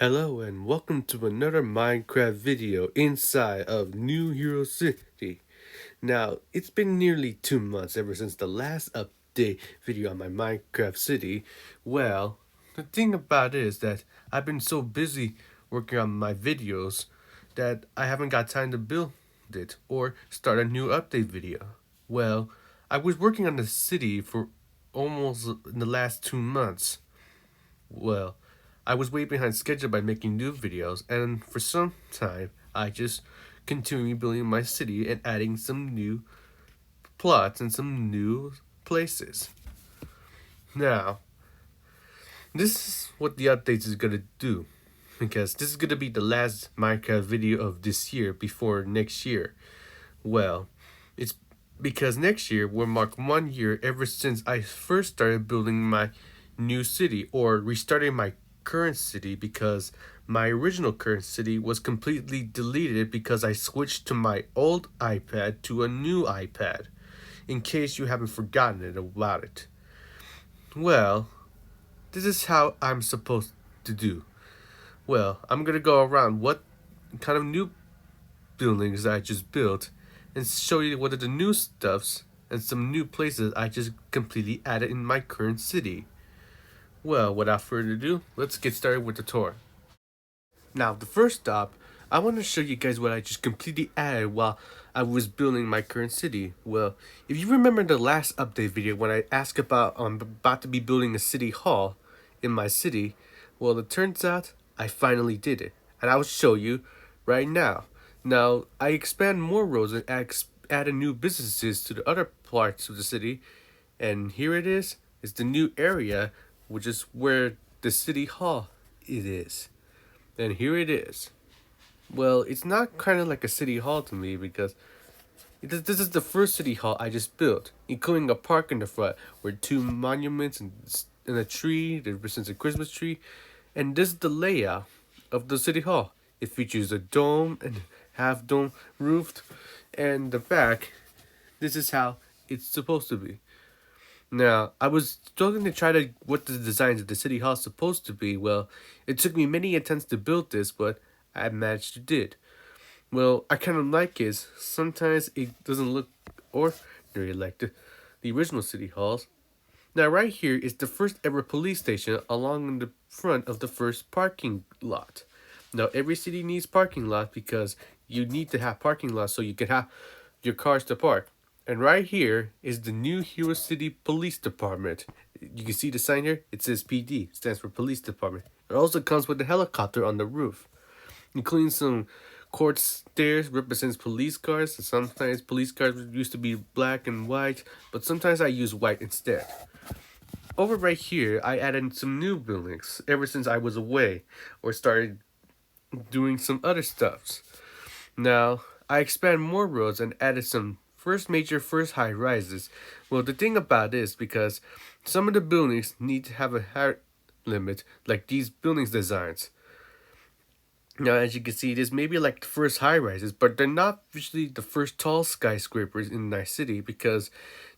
Hello and welcome to another Minecraft video inside of New Hero City. Now, it's been nearly 2 months ever since the last update video on my Minecraft city. Well, the thing about it is that I've been so busy working on my videos that I haven't got time to build it or start a new update video. Well, I was working on the city for almost in the last 2 months. Well, I was way behind schedule by making new videos, and for some time, I just continued building my city and adding some new plots and some new places. Now, this is what the updates is gonna do, because this is gonna be the last Minecraft video of this year before next year. Well, it's because next year will mark 1 year ever since I first started building my new city or restarting my current city, because my original current city was completely deleted because I switched to my old iPad to a new iPad, in case you haven't forgotten it about it. Well, this is how I'm supposed to do. Well, I'm gonna go around what kind of new buildings I just built and show you what are the new stuffs and some new places I just completely added in my current city. Well, without further ado, let's get started with the tour. Now, the first stop, I want to show you guys what I just completely added while I was building my current city. Well, if you remember the last update video when I asked about I'm about to be building a city hall in my city, well, it turns out I finally did it, and I'll show you right now. Now, I expand more roads and added new businesses to the other parts of the city, and here it is. It's the new area, which is where the city hall it is. And here it is. Well, it's not kind of like a city hall to me, because this is the first city hall I just built, including a park in the front with 2 monuments and a tree that represents a Christmas tree. And this is the layout of the city hall. It features a dome and half dome roofed, and the back, this is how it's supposed to be. Now, I was struggling to try to what the designs of the city hall is supposed to be. Well, it took me many attempts to build this, but I managed to did. Well, I kind of like it. Sometimes it doesn't look ordinary like the original city halls. Now, right here is the first ever police station along the front of the first parking lot. Now, every city needs parking lot because you need to have parking lots so you can have your cars to park. And right here is the New Hero City Police Department. You can see the sign here. It says PD, stands for Police Department. It also comes with a helicopter on the roof, including some court stairs, represents police cars. Sometimes police cars used to be black and white, but sometimes I use white instead. Over right here, I added some new buildings ever since I was away or started doing some other stuffs. Now, I expand more roads and added some first high rises. Well, the thing about this, because some of the buildings need to have a height limit, like these buildings designs. Now, as you can see, this may be like the first high rises, but they're not usually the first tall skyscrapers in my city, because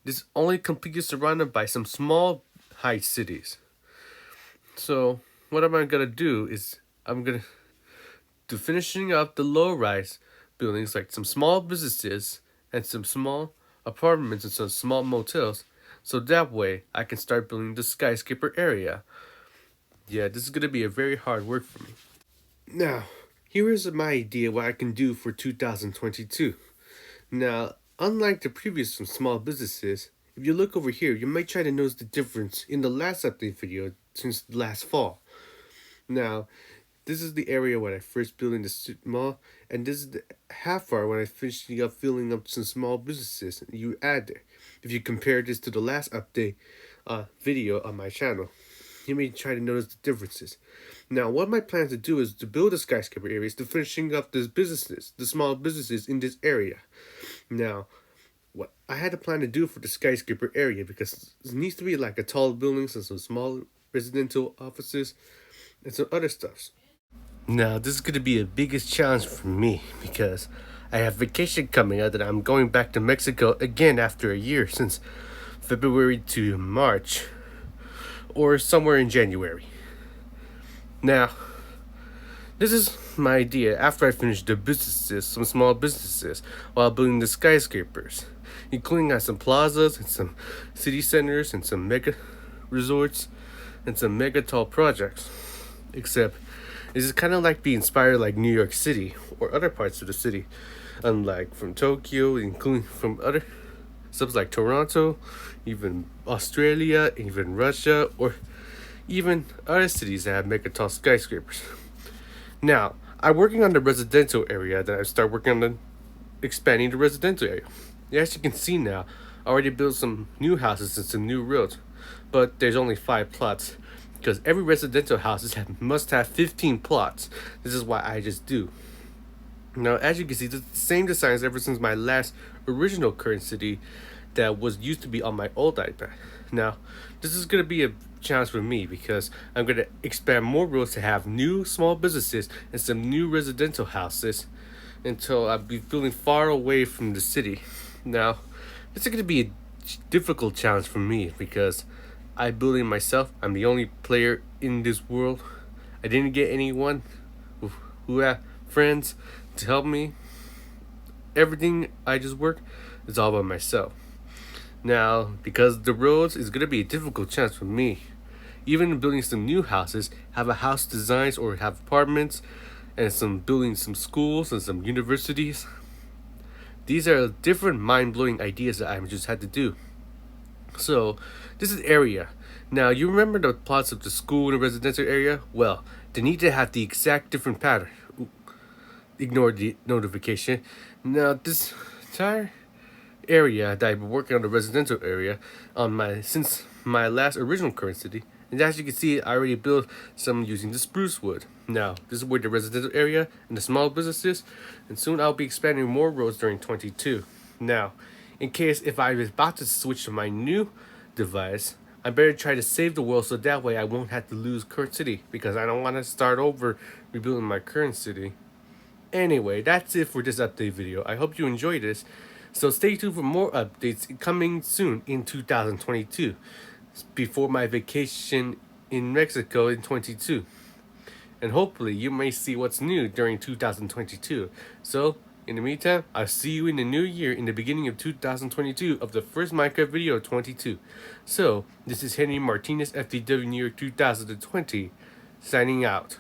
this only completely surrounded by some small high cities. So, what am I gonna do is I'm gonna do finishing up the low rise buildings, like some small businesses and some small apartments and some small motels, so that way I can start building the skyscraper area. Yeah, this is gonna be a very hard work for me. Now, here is my idea what I can do for 2022. Now, unlike the previous small businesses, if you look over here, you might try to notice the difference in the last update video since last fall. Now, this is the area when I first built in the mall, and this is the half hour when I finished up filling up some small businesses you add there. If you compare this to the last update video on my channel, you may try to notice the differences. Now, what my plan to do is to build a skyscraper area is to finishing up the small businesses in this area. Now, what I had a plan to do for the skyscraper area, because it needs to be like a tall buildings and some small residential offices and some other stuffs. Now, this is going to be the biggest challenge for me, because I have vacation coming up and I'm going back to Mexico again after a year, since February to March, or somewhere in January. Now, This is my idea after I finish the businesses, some small businesses, while building the skyscrapers, including some plazas and some city centers and some mega resorts and some mega tall projects. Except, this is kind of like being inspired like New York City or other parts of the city, unlike from Tokyo, including from other subs like Toronto, even Australia, even Russia, or even other cities that have mega tall skyscrapers. Now, I'm working on the residential area, then I start working on the expanding the residential area. As you can see now, I already built some new houses and some new roads, but there's only 5 plots because every residential house must have 15 plots. This is why I just do. Now, as you can see, this is the same designs ever since my last original current city that was used to be on my old iPad. Now, this is going to be a challenge for me because I'm going to expand more roads to have new small businesses and some new residential houses until I'll be building far away from the city. Now, this is going to be a difficult challenge for me because I'm building myself. I'm the only player in this world. I didn't get anyone who have friends to help me. Everything I just work is all by myself. Now, because the roads is going to be a difficult challenge for me. Even building some new houses, have a house designs or have apartments, and some building some schools and some universities. These are different mind-blowing ideas that I just had to do. So, this is area. Now, you remember the plots of the school and the residential area? Well, they need to have the exact different pattern. Ignore the notification. Now, this entire area that I've been working on the residential area since my last original current city, and as you can see, I already built some using the spruce wood. Now, this is where the residential area and the small businesses, and soon I'll be expanding more roads during 22. Now, in case if I was about to switch to my new device, I better try to save the world so that way I won't have to lose current city because I don't want to start over rebuilding my current city. Anyway, that's it for this update video. I hope you enjoyed this. So stay tuned for more updates coming soon in 2022 before my vacation in Mexico in 22. And hopefully you may see what's new during 2022. So, in the meantime, I'll see you in the new year in the beginning of 2022 of the first Minecraft video 22. So, this is Henry Martinez, FDW New York 2020, signing out.